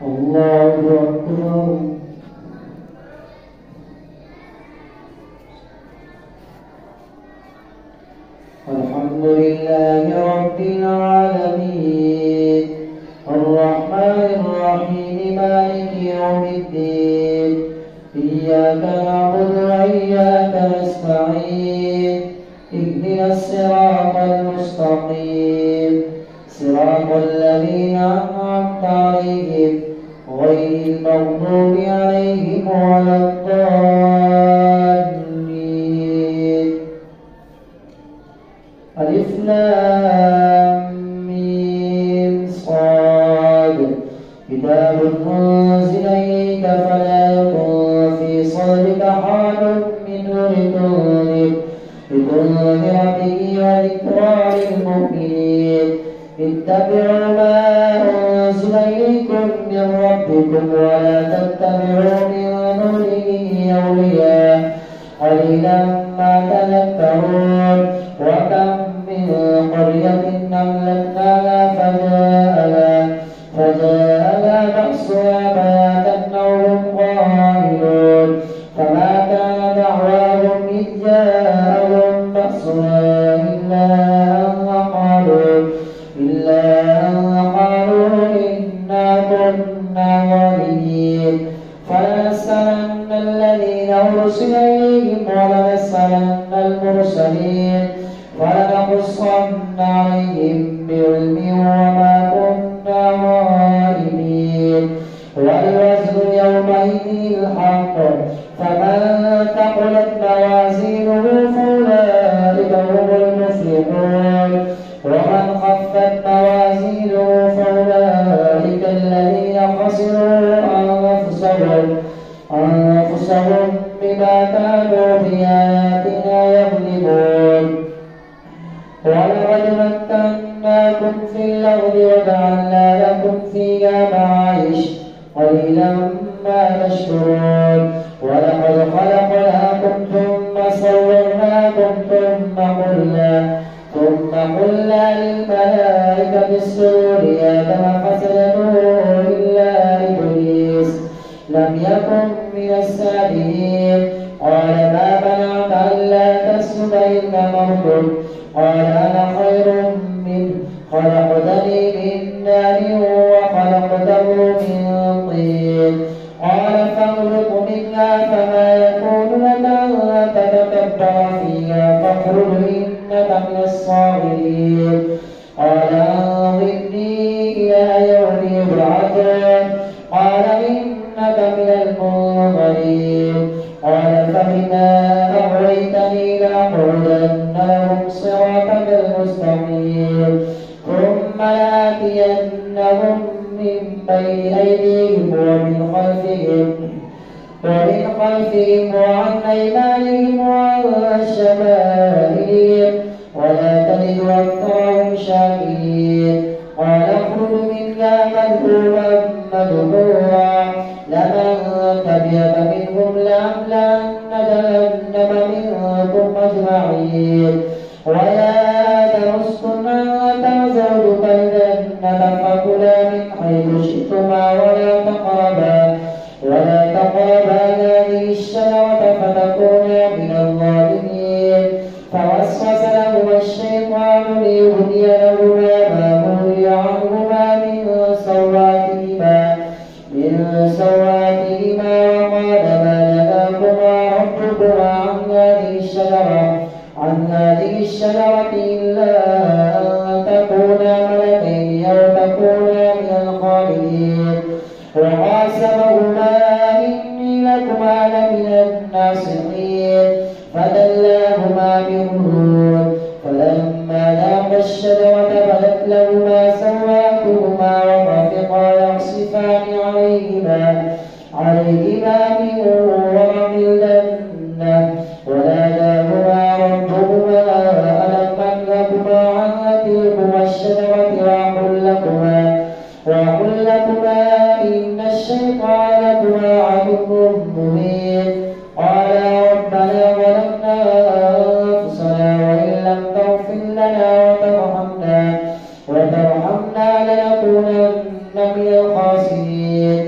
الله أكبر. الحمد لله رب العالمين الرحمن الرحيم مالك يوم الدين إياك نعبد وإياك نستعين اهدنا الصراط المستقيم صراط الذين أنعمت عليهم غير المغضوب عليهم ولا الضالين. ألف لام ميم صاد كتاب أنزل إليك فلا يكن في صدرك حرج منه لتنذر به وذكرى للمؤمنين. اتبعوا ما أنزل إليكم من ربكم ولا تتبعوا من دونه أولياء قليلا ما تذكرون. وكم من قرية أهلكناها فجاءها بأسنا بياتا أو هم قائلون فما كان دعواهم إذ جاءهم بأسنا إلا أن قالوا إنا كنا ظالمين. فلنسألن الذين أرسل إليهم ولنسألن المرسلين ولنقصن عليهم بعلم وما كنا غائبين. والوزن يومئذ الحق فمن ثقلت موازينه فأولئك هم المفلحون ومن خفت موازينه فأولئك الذين خسروا أنفسهم بما كانوا بآياتنا يظلمون. ولقد مكناكم في الأرض وجعلنا لكم فيها معايش قليلا ما تشكرون. ولقد خلقناكم ثم صورناكم ثم قلنا للملائكة اسجدوا لآدم فسجدوا إلا إبليس لم يكن من الساجدين. قال ما منعك ألا تسجد إذ أمرتك؟ قال أنا خير منه خلقتني من نار وخلقته من طين. قال فاهبط منها فما يكون لك أن تتكبر فيها فاخرج إنك من الصاغرين. قال أنظرني إلى يوم يبعثون. قال إنك من المنظرين. قال فبما أغويتني لأقعدن لهم صراطك المستقيم ثم لآتينهم من بين أيديهم ومن خلفهم وعن أيمانهم وعن شمائلهم ولا تجد أكثرهم شاكرين. قال اخرج منها مذءوما مدحورا لمن تبعك منهم لأملأن جهنم منكم أجمعين. ويا آدم اسكن أنت وزوجك الجنة فكلا من حيث شئتما ولا تقربا هذه الشجرة فتكونا من الظالمين. فوسوس لهما الشيطان ليبدي لهما ما نهي عنهما من سواتهما وقال ما نهاكما ربكما عن هذه الشجرة إلا أن تكونا ملكين أو تكونا من الخالدين. وقاسمهما إني لكما لمن الناصحين فدلاهما بغرور. فلما ذاقا الشجرة بدت لهما سواتهما وطفقا يخصفان عليهما من ورق الجنة. وناداهما ربهما ألم أنهكما عن تلكما الشجرة وأقل لكما إن الشيطان لكما عدو مبين. قالا ربنا ظلمنا أنفسنا وإن لم تغفر لنا وترحمنا لنكونن من الخاسرين.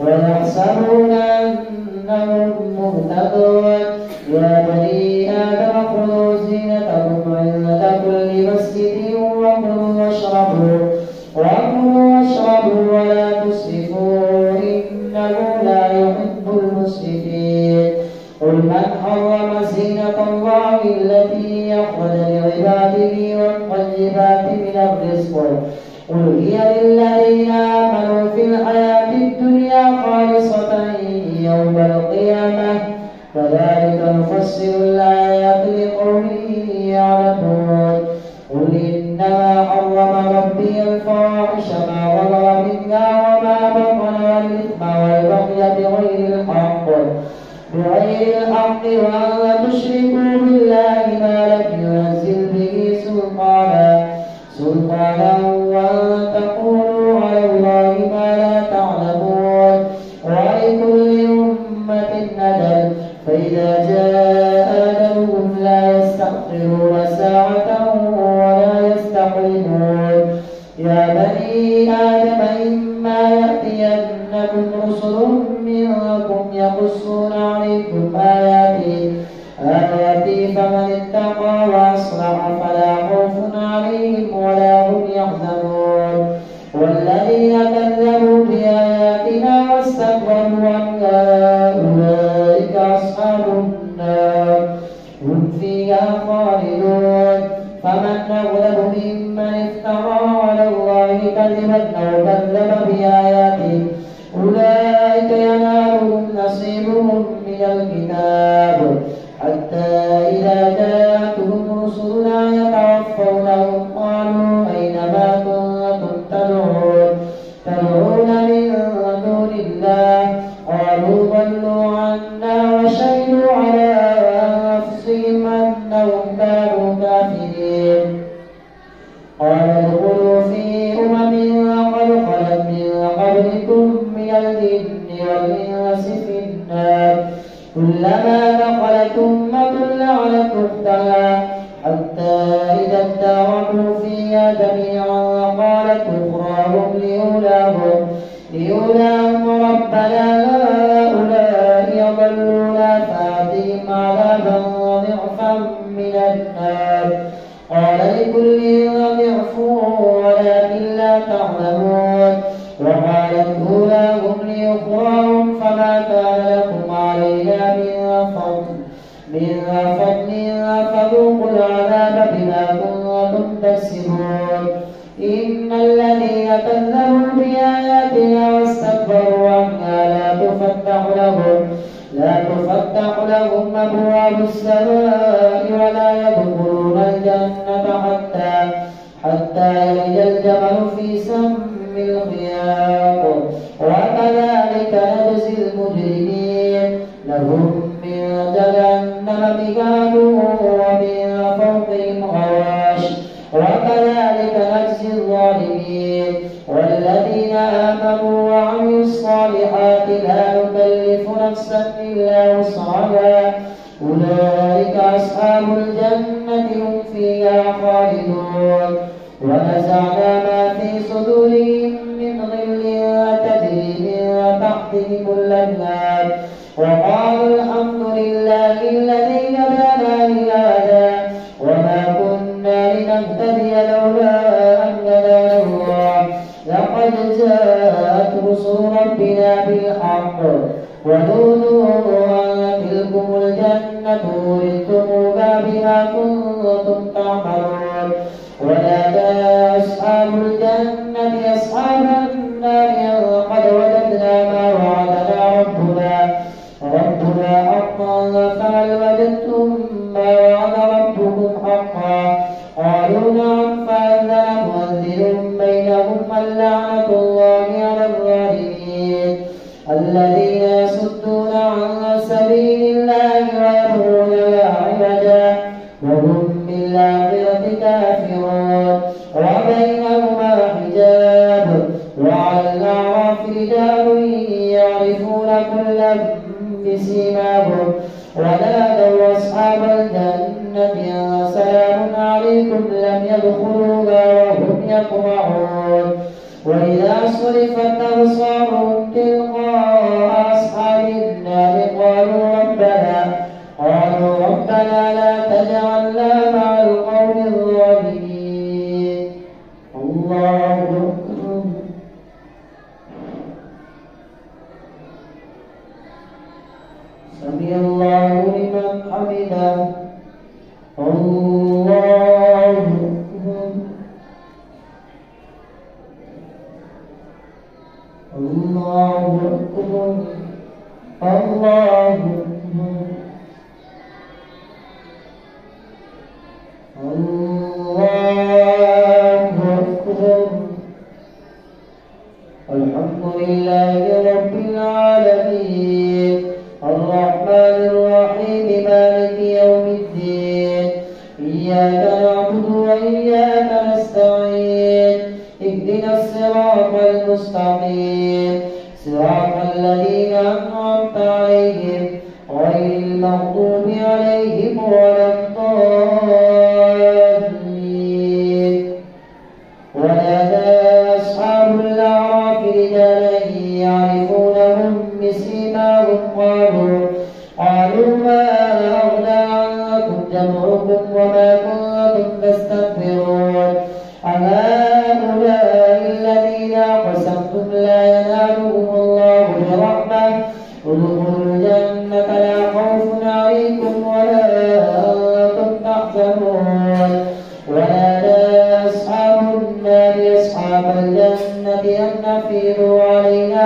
ويحسبون أنهم مهتدون. يا بني آدم خذوا زينتكم عند كل مسجد وكلوا واشربوا ولا تسرفوا إنه لا يحب المسرفين. قل من حرم زينة الله التي أخرج لعباده والطيبات من الرزق قل هي للذين آمنوا في الحياة الدنيا خالصة يوم القيامة كذلك نفصل الآيات لقوم يعلمون. قل إنما حرم ربي الفواحش ما ظهر منها وما بطن والإثم والبغي بغير الحق وأن تشركوا بالله ما لم ينزل به سلطانا وأن تقولوا على الله ما لا تعلمون. ولكل أمة أجل فإذا جاء أجلهم لا يستأخرون ساعة ولا يستقدمون. يا بني آدم إما يأتينكم رسل منكم يقصون عليكم آياتي فمن اتقى وأصلح فلا خوف عليهم ولا هم يحزنون. والذين كذبوا بآياتنا واستكبروا عنها أولئك أصحاب النار هم فيها خالدون. فمن أظلم ممن افترى على الله كذبا أو كذب بآياته أولئك ينالهم نصيبهم من الكتاب حتى إذا جاءتهم رسلنا يتوفونهم قالوا أين ما كنتم تدعون من دون الله قالوا ضلوا عنا وشهدوا على أنفسهم أنهم كانوا كافرين. قال ادخلوا في قد خلت من قبلكم من الجن والإنس في النار كلما دخلت أمة لعنت أختها حتى إذا اداركوا فيها جميعا قالت أخراهم لأولاهم ربنا هؤلاء يضلونا فآتهم عذابا ضعفا من النار قال لكل ضعف ولكن لا تعلمون. وقالت أولاهم لأخراهم فما كان لكم علينا من فضل فذوقوا العذاب بما كنتم تكسبون. إن الذين كذبوا بآياتنا واستكبروا عنها لا تفتح لهم أبواب السماء ولا يدخلون الجنة حتى يلج الجمل في سم الخياط وكذلك نجزي المجرمين. لهم من جهنم مهاد ومن فوقهم غواش وكذلك نجزي الظالمين. والذين آمنوا وعملوا الصالحات لا نكلف نفسا إلا وسعها أولئك أصحاب الجنة هم فيها خالدون. ونزعنا ما في صدورهم من غل تجري من تحتهم الأنهار وقالوا الحمد لله الذي هدانا لهذا وما كنا لنهتدي لولا أن هدانا الله لقد جاءت رسل ربنا بالحق ونودوا أن تلكم الجنة أورثتموها بما كنتم تعملون. ونادى أصحاب الجنة أصحاب النار أن قد وجدنا ما وعدنا ربنا حقا فهل وجدتم ما وعد ربكم حقا قالوا نعم فأذن مؤذن بينهم اللعنة الله على الظالمين الذين يصدون عن سبيل الله ويبغونها عوجا وهم بالآخرة كافرون. وبينهما حجاب وعلى الأعراف رجال يعرفون كلا بسيماهم ونادوا أصحاب الجنة سلام عليكم لم يدخلوها وهم يطمعون. وإذا صرفت أبصارهم تلقاء أصحاب النار قالوا ربنا لا تجعلنا مع القوم الظالمين. الله أكبر. سمع الله لمن حمده. الله أكبر. الله أكبر. الله أكبر. الله أكبر. الحمد لله رب العالمين الرحمن الرحيم مالك يوم الدين إياك نعبد وإياك نستعين اهدنا الصراط المستقيم صراط الذين أنعمت عليهم غير المغضوب عليهم ولا الضالين. ونادى أصحاب الأعراف رجالا يعرفونهم بسيماهم قالوا ما أغنى عنكم جمعكم وما كنتم تستكبرون أهؤلاء الذين أقسمتم لا ينالهم الله برحمة ادخلوا الجنة لا خوف عليكم ولا أنتم تحزنون. ونادى أصحاب النار أصحاب الجنة أن أفيضوا علينا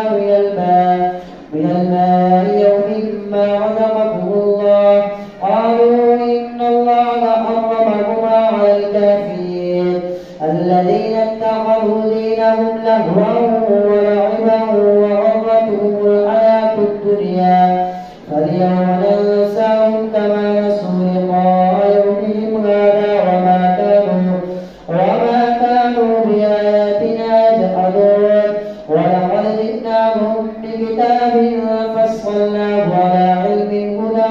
من الماء يوم ما رزقكم الله قالوا إن الله حرمهما على الكافرين الذين اتخذوا دينهم لهوا ولعبا وغرتهم الحياة الدنيا فاليوم ننساهم كما نسوا لقاء يومهم هذا وما كانوا بآياتنا يجحدون. ولقد جئناهم بكتاب فصلناه على علم هدى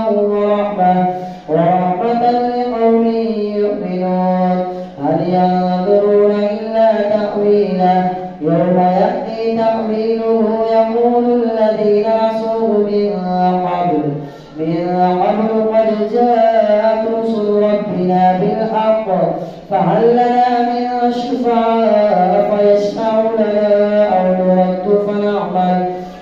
ورحمة لقوم يؤمنون. هل ينظرون إلا تأويله يوم يأتي تأويله يقول الذين نسوه من قبل قد جاءت رسل ربنا بالحق فهل لنا من شفعاء فيشفعوا لنا أو نرد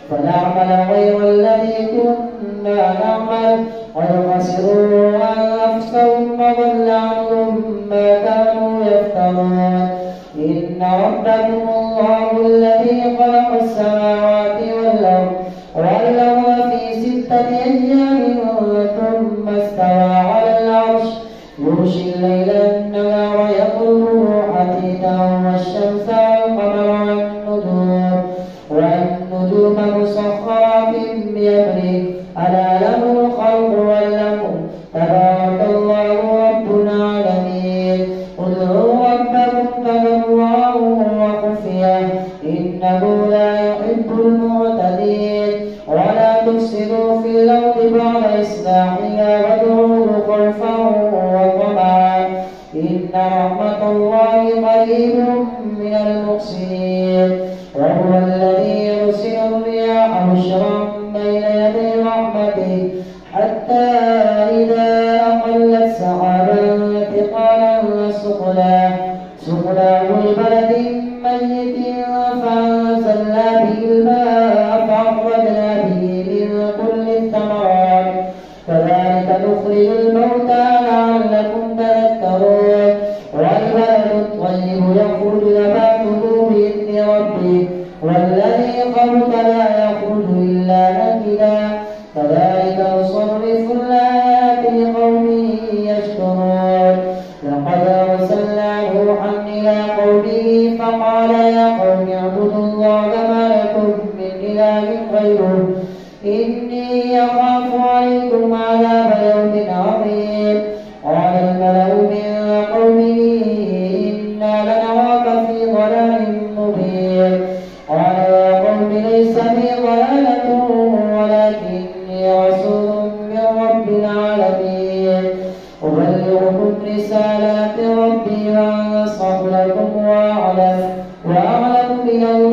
فنعمل غير الذي كنا نعمل قد خسروا أنفسهم وضل عنهم ما كانوا يفترون. إن ربكم الله الذي خلق السماوات والأرض في 6 أيام ثم استوى على العرش يغشي الليل النهار يطلبه حثيثا والشمس والنجوم مسخرات بأمره ألا له الخلق والأمر تبارك الله رب العالمين. ادعوا ربكم تضرعا وخفيا إنه لا يحب المعتدين. ولا تفسدوا في الأرض بعد إصلاحها وادعوه خوفا وطمعا إن رحمة الله قريب من المحسنين. وهو الذي يرسل الرياح بشرا بين يدي رحمته حتى إذا أقلت سحابا ثقالا سقناه لبلد ميت فأنزلنا به الماء فأخرجنا به من كل الثمرات كذلك نخرج الموتى لعلكم تذكرون. والبلد الطيب يخرج نباته بإذن ربه والذي خبث لا يخرج إلا نكدا كذلك نصرف الآيات لقوم يشكرون. لقد أرسلنا نوحا إلى قومه فقال يا قوم اعبدوا الله ما لكم من إله غيره إني أخاف عليكم عذاب يوم عظيم. قال الملأ من قومه إنا لنراك في ضلال مبين. قال يا قوم ليس بي ضلالة ولكني رسول من رب العالمين أبلغكم رسالات ربي وأنصح لكم وأعلم من الله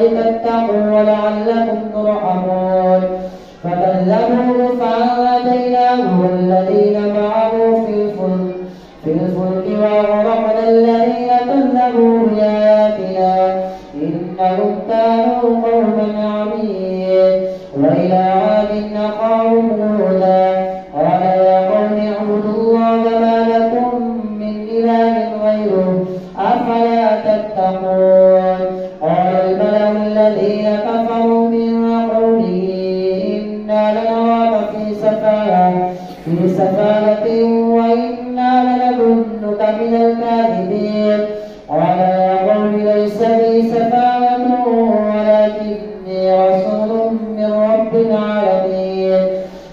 ولتتقوا ولعلكم ترحمون فكذبوه فأنجيناه والذين معه في الفلك وأغرقنا الذين كذبوا بآياتنا إنهم كانوا قوما عمين وإلى عاد أخاهم هودا قال يا قوم اعبدوا الله ما لكم من إله غيره أفلا تتقون قال الملأ الذين كفروا من قومه إنا لنراك في سفاهة وإنا لنظنك من الكاذبين قال يا قوم ليس بي سفاهة ولكني رسول من رب العالمين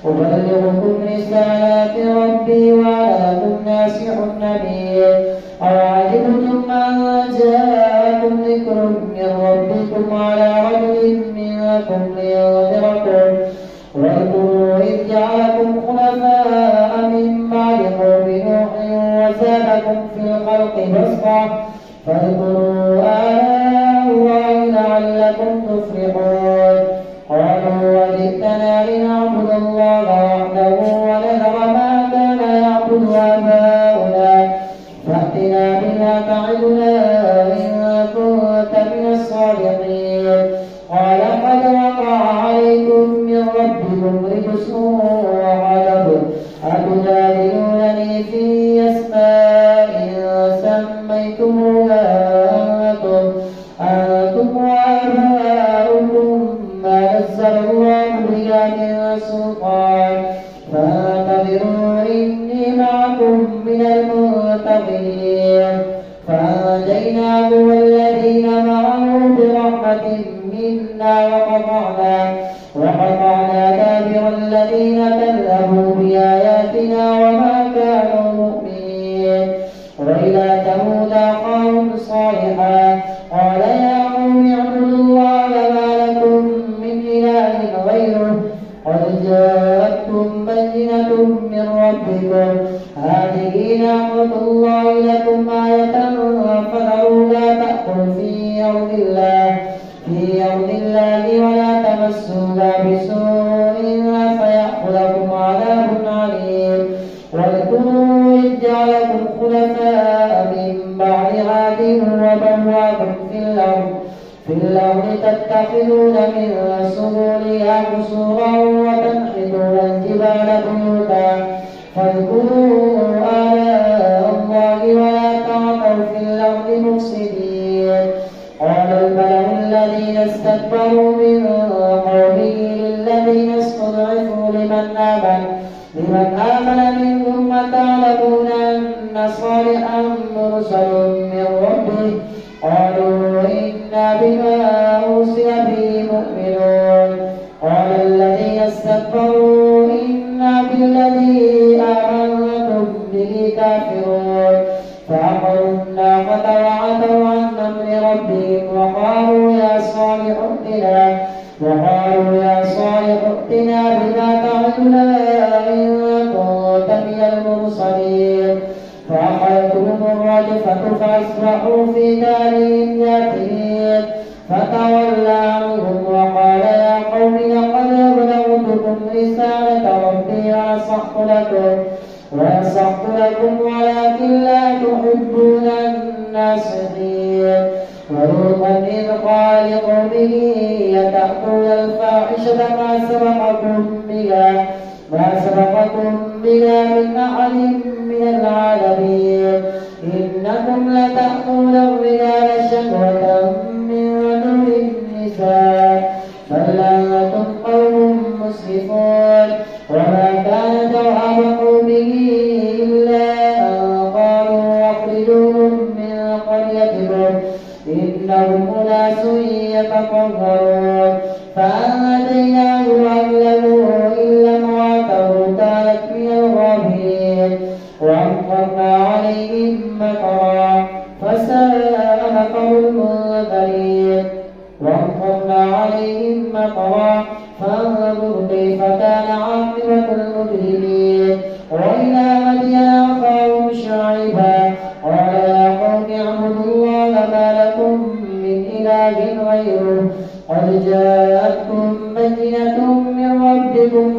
أبلغكم رسالات ربي وأنا لكم ناصح أمين أوعجبتم أن جاءكم ذكر من ربكم على رجل منكم لينذركم واذكروا إذ جعلكم خلفاء من بعد قوم نوح وزادكم في الخلق بسطة فاذكروا آلاء الله لعلكم تفلحون قالوا وجئتنا لنعبد الله وحده ونذر ما كان يعبد آباؤنا فأتنا بما تعدنا إن كنت من الصادقين قال قد وقع عليكم من ربكم رجس وغضب أتجادلونني في أسماء سميتموها أنتم وآباؤكم ما نزل الله بها من سلطان فانتظروا إني معكم من المنتظرين فأنجيناه والذين معه برحمة منا وقطعنا دابر الذين كذبوا بآياتنا وما كانوا مؤمنين وإلى ثمود أخاهم صالحا قال يا قوم اعبدوا الله ما لكم من إله غيره قد جاءتكم بينة من ربكم هذه نعمة الله لكم آية فذروها تأكل في أرض الله ولا تمسوها بسوء فيأخذكم عذاب عليم واذكروا إذ جعلكم خلفاء من بعد عاد وبواكم في الأرض تتخذون من سهولها قصورا وتنحتون الجبال بيوتا فاذكروا آلاء الله ولا تعثوا في الأرض مفسدين قال الملأ الذين استكبروا من قومه للذين استضعفوا لمن آمن منهم وتعلمون أن صالحا مرسل من ربه قالوا إنا بما أرسل به مؤمنون قال الذين استكبروا إنا بالذي آمنتم به كافرون فعقروا الناقة وعتوا عن أمر ربهم وقالوا يا صالح ائتنا بما تعدنا إن كنت من المرسلين فأخذتهم الرجفة فأصبحوا في دارهم جاثمين فتولى عنهم وقال يا قوم لقد أبلغتكم رسالة ربي ونصحت لكم ولكن لا تحبون الناصحين ولوطا إذ قال لقومه يتأتون الفاحشة ما سبقكم بها من أحد من العالمين إنكم لتأتون الرجال شهوة من دون النساء بل أنتم قوم مسرفون وما كان جواب قومه إلا أن قالوا أخرجوهم من قريتكم إنهم أناس يتطهرون فأنجيناه وأهله إلا امرأته كانت من الغابرين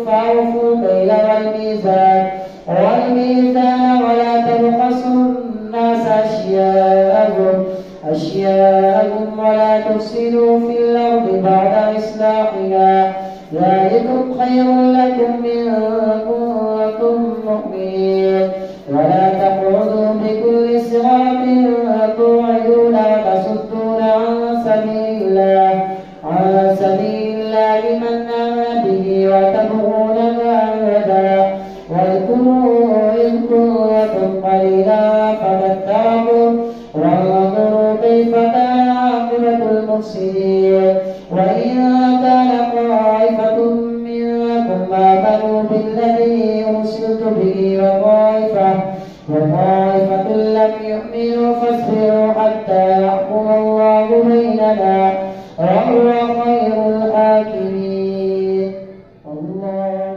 فأوفوا الكيل والميزان ولا تبخسوا الناس أشياءهم ولا تفسدوا في الأرض بعد إصلاحها ذلكم خير لكم إن كنتم مؤمنين ولا تقعدوا بكل صراط توعدون وتصدون عن سبيل الله من آمن به وتبغونها عوجا واذكروا إذ كنتم قليلا فكثركم وانظروا كيف كان عاقبة المفسدين وإن كان طائفة منكم آمنوا بالذي أرسلت به وطائفة لم يؤمنوا فاصبروا حتى يحكم الله بيننا وهو خير الحاكمين. الله